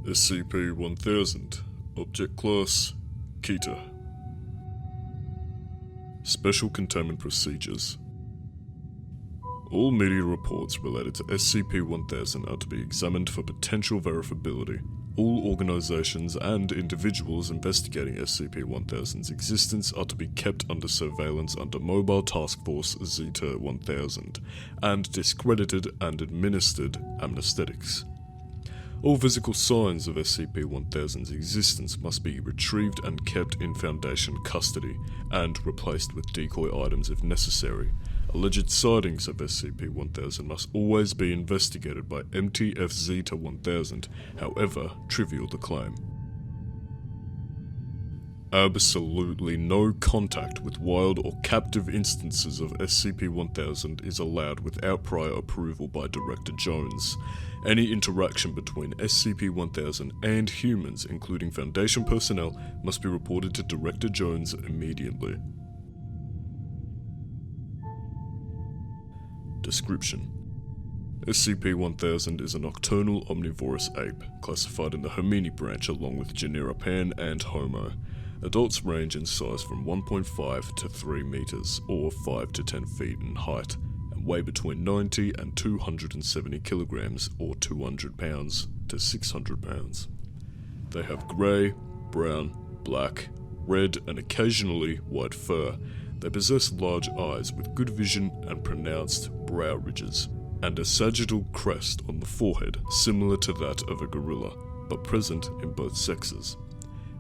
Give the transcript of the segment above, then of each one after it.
SCP-1000, Object Class, Keter. Special Containment Procedures. All media reports related to SCP-1000 are to be examined for potential verifiability. All organizations and individuals investigating SCP-1000's existence are to be kept under surveillance under Mobile Task Force Zeta-1000 and discredited and administered amnestics. All physical signs of SCP-1000's existence must be retrieved and kept in Foundation custody, and replaced with decoy items if necessary. Alleged sightings of SCP-1000 must always be investigated by MTF Zeta-1000, however trivial the claim. Absolutely no contact with wild or captive instances of SCP-1000 is allowed without prior approval by Director Jones. Any interaction between SCP-1000 and humans, including Foundation personnel, must be reported to Director Jones immediately. Description: SCP-1000 is a nocturnal omnivorous ape, classified in the Homini branch along with genera Pan and Homo. Adults range in size from 1.5 to 3 meters, or 5 to 10 feet in height, and weigh between 90 and 270 kilograms, or 200 pounds, to 600 pounds. They have grey, brown, black, red, and occasionally white fur. They possess large eyes with good vision and pronounced brow ridges, and a sagittal crest on the forehead similar to that of a gorilla, but present in both sexes.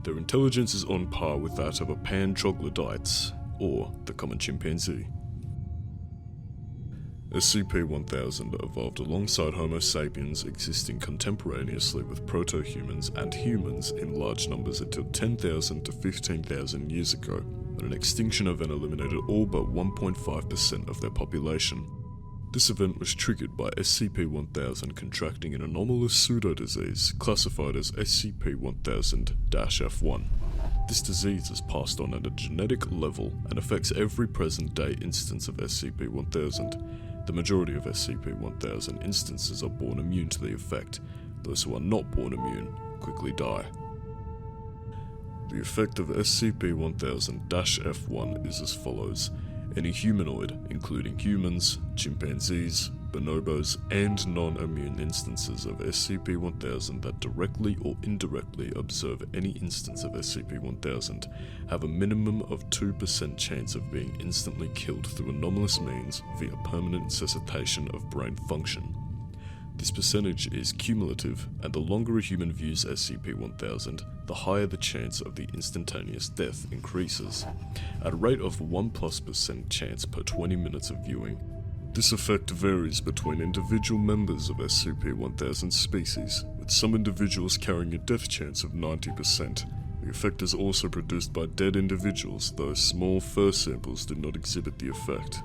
Their intelligence is on par with that of a pan troglodytes, or the common chimpanzee. SCP-1000 evolved alongside Homo sapiens, existing contemporaneously with proto-humans and humans in large numbers until 10,000 to 15,000 years ago, when an extinction event eliminated all but 1.5% of their population. This event was triggered by SCP-1000 contracting an anomalous pseudo-disease classified as SCP-1000-F1. This disease is passed on at a genetic level and affects every present-day instance of SCP-1000. The majority of SCP-1000 instances are born immune to the effect. Those who are not born immune quickly die. The effect of SCP-1000-F1 is as follows. Any humanoid, including humans, chimpanzees, bonobos, and non-immune instances of SCP-1000 that directly or indirectly observe any instance of SCP-1000, have a minimum of 2% chance of being instantly killed through anomalous means via permanent cessation of brain function. This percentage is cumulative, and the longer a human views SCP-1000, the higher the chance of the instantaneous death increases, at a rate of 1+% chance per 20 minutes of viewing. This effect varies between individual members of SCP-1000 species, with some individuals carrying a death chance of 90%. The effect is also produced by dead individuals, though small fur samples do not exhibit the effect.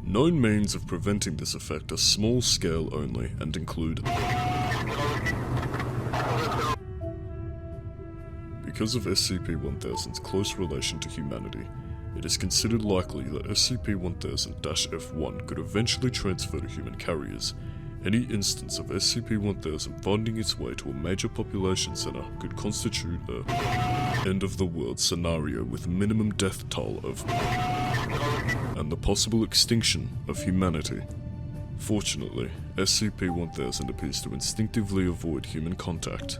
Known means of preventing this effect are small scale only and include: because of SCP-1000's close relation to humanity, it is considered likely that SCP-1000-F1 could eventually transfer to human carriers. Any instance of SCP-1000 finding its way to a major population center could constitute a end-of-the-world scenario with minimum death toll of and the possible extinction of humanity. Fortunately, SCP-1000 appears to instinctively avoid human contact.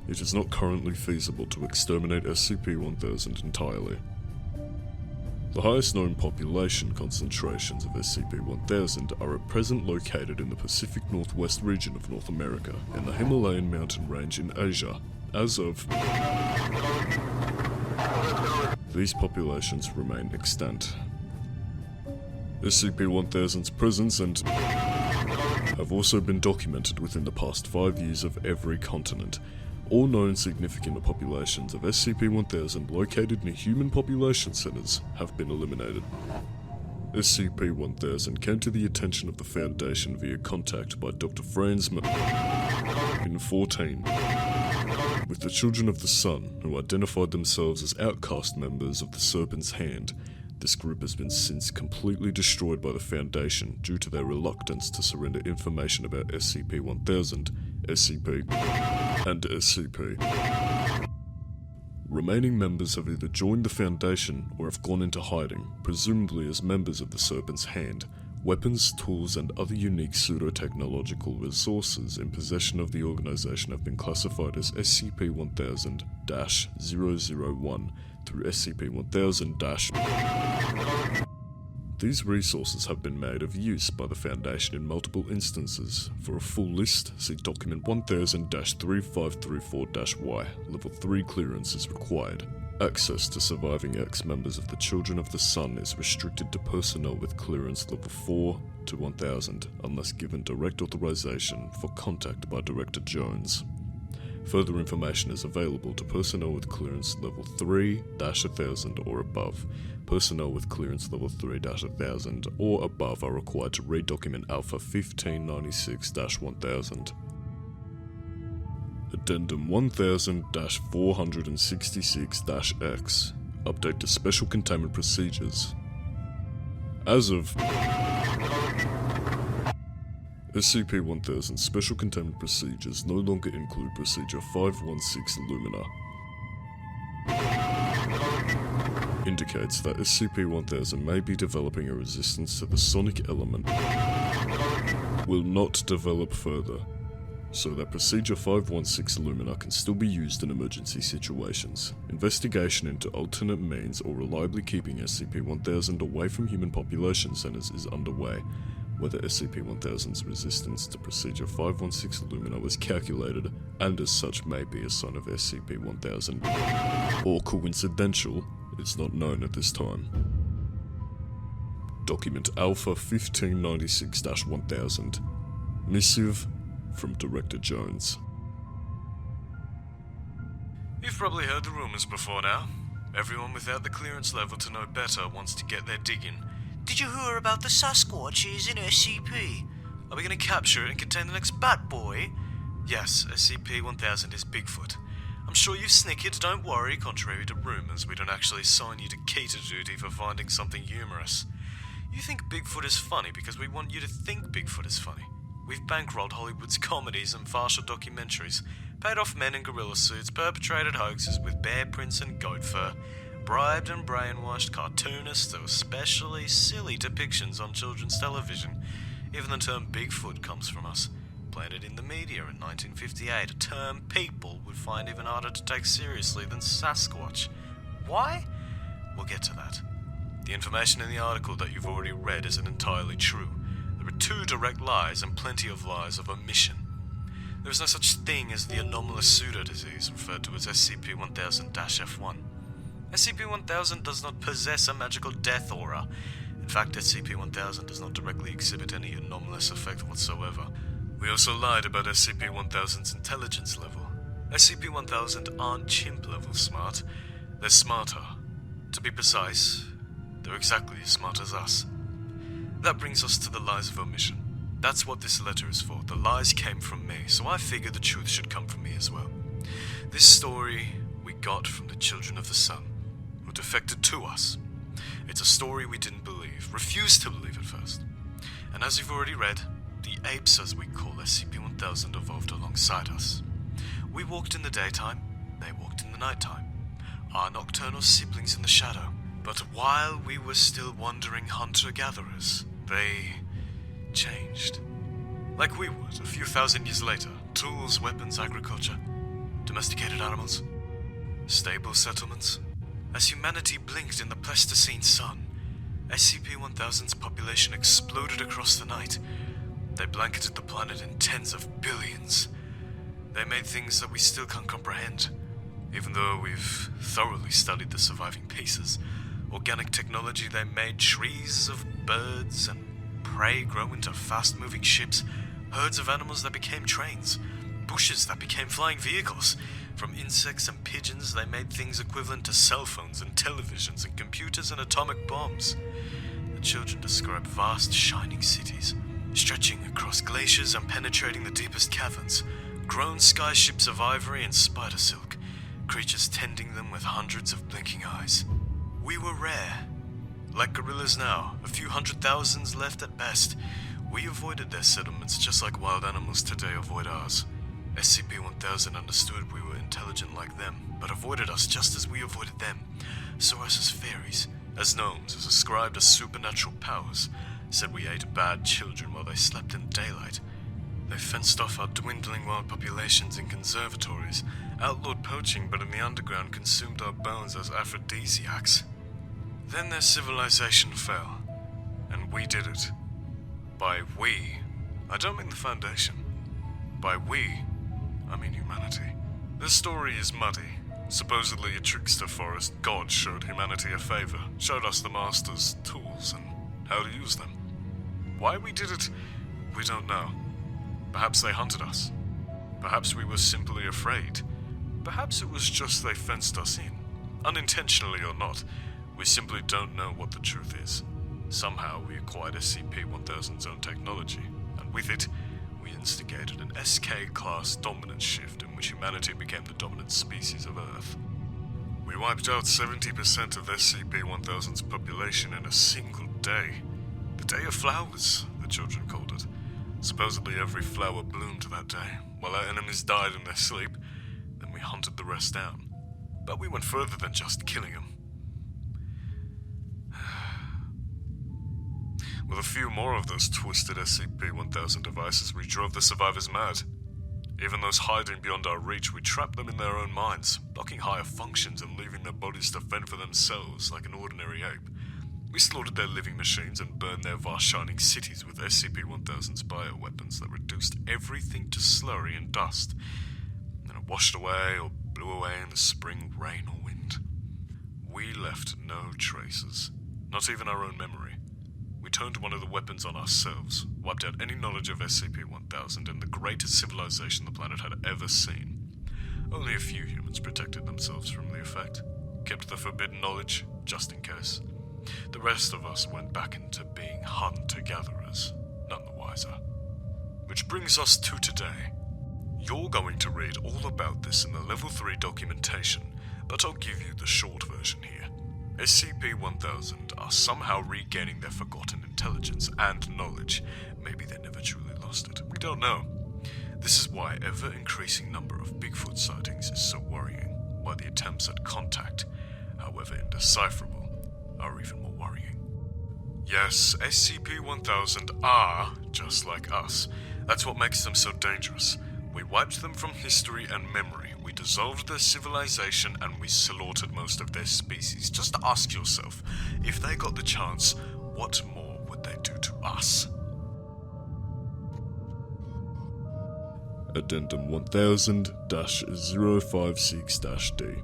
It is not currently feasible to exterminate SCP-1000 entirely. The highest known population concentrations of SCP-1000 are at present located in the Pacific Northwest region of North America and the Himalayan mountain range in Asia. As of these populations remain extant. SCP-1000's presence and have also been documented within the past 5 years of every continent. All known significant populations of SCP-1000 located near human population centers have been eliminated. SCP-1000 came to the attention of the Foundation via contact by Dr. Franz in 2014 with the Children of the Sun, who identified themselves as outcast members of the Serpent's Hand. This group has been since completely destroyed by the Foundation due to their reluctance to surrender information about SCP-1000, SCP, and SCP. Remaining members have either joined the Foundation or have gone into hiding, presumably as members of the Serpent's Hand. Weapons, tools, and other unique pseudo-technological resources in possession of the organization have been classified as SCP-1000-001 through SCP-1000-. These resources have been made of use by the Foundation in multiple instances. For a full list, see Document 1000-3534-Y. Level 3 clearance is required. Access to surviving ex-members of the Children of the Sun is restricted to personnel with clearance level 4 to 1000, unless given direct authorization for contact by Director Jones. Further information is available to personnel with clearance level 3-1000 or above. Personnel with clearance level 3-1000 or above are required to read document Alpha 1596-1000. Addendum 1000-466-X. Update to Special Containment Procedures. As of SCP-1000 Special Containment Procedures no longer include Procedure 516 Lumina. Indicates that SCP-1000 may be developing a resistance to the sonic element. Will not develop further, so that Procedure 516 Lumina can still be used in emergency situations. Investigation into alternate means or reliably keeping SCP-1000 away from human population centers is underway. Whether SCP-1000's resistance to Procedure 516 Lumina was calculated, and as such may be a sign of SCP-1000, or coincidental, is not known at this time. Document Alpha 1596-1000. Missive from Director Jones. You've probably heard the rumors before now. Everyone without the clearance level to know better wants to get their dig in. Did you hear about the Sasquatches in SCP? Are we going to capture it and contain the next Bat Boy? Yes, SCP-1000 is Bigfoot. I'm sure you've snickered, don't worry, contrary to rumors, we don't actually assign you to Keter duty for finding something humorous. You think Bigfoot is funny because we want you to think Bigfoot is funny. We've bankrolled Hollywood's comedies and farcical documentaries, paid off men in gorilla suits, perpetrated hoaxes with bear prints and goat fur, bribed and brainwashed cartoonists to especially silly depictions on children's television. Even the term Bigfoot comes from us. Planted in the media in 1958, a term people would find even harder to take seriously than Sasquatch. Why? We'll get to that. The information in the article that you've already read isn't entirely true. There are 2 direct lies and plenty of lies of omission. There is no such thing as the anomalous pseudo-disease referred to as SCP-1000-F1. SCP-1000 does not possess a magical death aura. In fact, SCP-1000 does not directly exhibit any anomalous effect whatsoever. We also lied about SCP-1000's intelligence level. SCP-1000 aren't chimp-level smart, they're smarter. To be precise, they're exactly as smart as us. That brings us to the lies of omission. That's what this letter is for. The lies came from me, so I figured the truth should come from me as well. This story we got from the Children of the Sun, who defected to us. It's a story we didn't believe, refused to believe at first. And as you've already read, the apes, as we call SCP-1000, evolved alongside us. We walked in the daytime, they walked in the nighttime. Our nocturnal siblings in the shadow. But while we were still wandering hunter-gatherers, they changed. Like we would, a few thousand years later. Tools, weapons, agriculture, domesticated animals, stable settlements. As humanity blinked in the Pleistocene sun, SCP-1000's population exploded across the night. They blanketed the planet in tens of billions. They made things that we still can't comprehend, even though we've thoroughly studied the surviving pieces. Organic technology, they made trees of birds and prey grow into fast-moving ships, herds of animals that became trains, bushes that became flying vehicles. From insects and pigeons, they made things equivalent to cell phones and televisions and computers and atomic bombs. The children described vast, shining cities, stretching across glaciers and penetrating the deepest caverns, grown skyships of ivory and spider silk, creatures tending them with hundreds of blinking eyes. We were rare. Like gorillas now, a few 100,000 left at best. We avoided their settlements just like wild animals today avoid ours. SCP-1000 understood we were intelligent like them, but avoided us just as we avoided them. Saw us as fairies, as gnomes, as ascribed as supernatural powers. Said we ate bad children while they slept in daylight. They fenced off our dwindling wild populations in conservatories, outlawed poaching but in the underground consumed our bones as aphrodisiacs. Then their civilization fell, and we did it. By we, I don't mean the Foundation. By we, I mean humanity. This story is muddy. Supposedly a trickster forest god showed humanity a favor, showed us the Master's tools and how to use them. Why we did it, we don't know. Perhaps they hunted us. Perhaps we were simply afraid. Perhaps it was just they fenced us in. Unintentionally or not, we simply don't know what the truth is. Somehow we acquired SCP-1000's own technology, and with it, we instigated an SK-class dominance shift in which humanity became the dominant species of Earth. We wiped out 70% of SCP-1000's population in a single day. The Day of Flowers, the children called it. Supposedly every flower bloomed that day, while our enemies died in their sleep. Then we hunted the rest down. But we went further than just killing them. With a few more of those twisted SCP-1000 devices, we drove the survivors mad. Even those hiding beyond our reach, we trapped them in their own minds, blocking higher functions and leaving their bodies to fend for themselves like an ordinary ape. We slaughtered their living machines and burned their vast shining cities with SCP-1000's bioweapons that reduced everything to slurry and dust. Then it washed away or blew away in the spring rain or wind. We left no traces, not even our own memory. We turned one of the weapons on ourselves, wiped out any knowledge of SCP-1000 and the greatest civilization the planet had ever seen. Only a few humans protected themselves from the effect, kept the forbidden knowledge, just in case. The rest of us went back into being hunter-gatherers, none the wiser. Which brings us to today. You're going to read all about this in the Level 3 documentation, but I'll give you the short version here. SCP-1000 are somehow regaining their forgotten intelligence and knowledge. Maybe they never truly lost it. We don't know. This is why ever-increasing number of Bigfoot sightings is so worrying, why the attempts at contact, however indecipherable, are even more worrying. Yes, SCP-1000 are just like us. That's what makes them so dangerous. We wiped them from history and memory. We dissolved their civilization and we slaughtered most of their species. Just ask yourself, if they got the chance, what more would they do to us? Addendum 1000-056-D.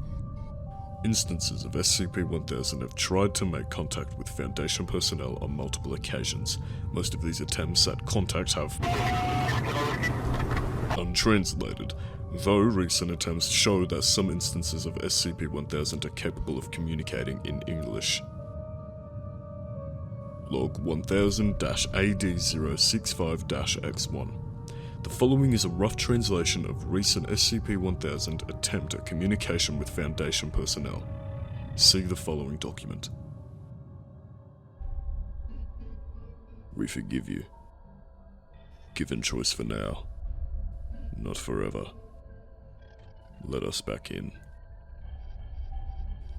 Instances of SCP-1000 have tried to make contact with Foundation personnel on multiple occasions. Most of these attempts at contact have untranslated, though recent attempts show that some instances of SCP-1000 are capable of communicating in English. Log 1000-AD065-X1. The following is a rough translation of recent SCP-1000 attempt at communication with Foundation personnel. See the following document. We forgive you. Given choice for now. Not forever. Let us back in.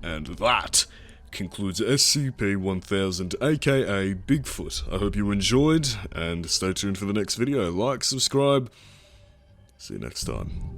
And that concludes SCP-1000, aka Bigfoot. I hope you enjoyed, and stay tuned for the next video. Like, subscribe. See you next time.